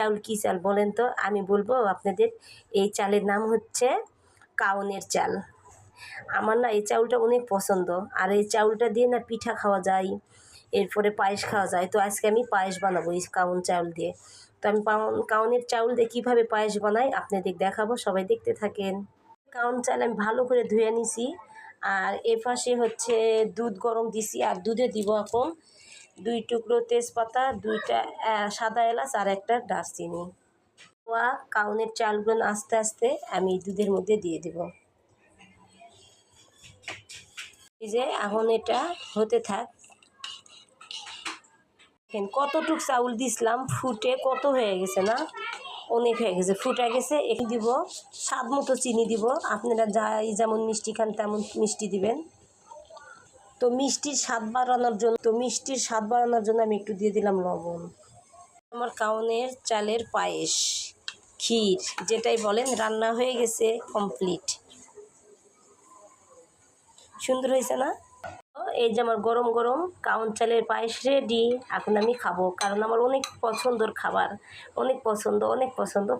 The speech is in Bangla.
চাউল কী চাল বলেন তো? আমি বলবো আপনাদের, এই চালের নাম হচ্ছে কাউনের চাল। আমার না এই চাউলটা অনেক পছন্দ, আর এই চাউলটা দিয়ে না পিঠা খাওয়া যায়, এরপরে পায়েস খাওয়া যায়। তো আজকে আমি পায়েস বানাবো এই কাউন চাউল দিয়ে। তো আমি কাউনের চাউল দিয়ে কীভাবে পায়েস বানাই আপনাদের দেখাবো, সবাই দেখতে থাকেন। কাউন চাল আমি ভালো করে ধুয়ে নিছি, আর এপাশে হচ্ছে দুধ গরম দিছি, আর দুধে দিব এখন 2 টুকরো তেজপাতা, 2টা সাদা এলাচ আর একটা দারচিনি। কাউনের চালগুলো আস্তে আস্তে আমি দুধের মধ্যে দিয়ে দেব। এই যে এখন এটা হতে থাক। কতটুক চাউল দিছিলাম, ফুটে কত হয়ে গেছে না, অনেক হয়ে গেছে, ফুটে গেছে। এখন দিব স্বাদ মতো চিনি দিব, আপনারা যাই যেমন মিষ্টি খান তেমন মিষ্টি দিবেন। তো মিষ্টির স্বাদ বাড়ানোর জন্য আমি একটু দিয়ে দিলাম লবণ। আমার কাউনের চালের পায়েস, ক্ষীর যেটাই বলেন, রান্না হয়ে গেছে, কমপ্লিট। সুন্দর হয়েছে না? এই যে আমার গরম গরম কাউন চালের পায়েস রেডি। এখন আমি খাবো, কারণ আমার অনেক পছন্দর খাবার, অনেক পছন্দ।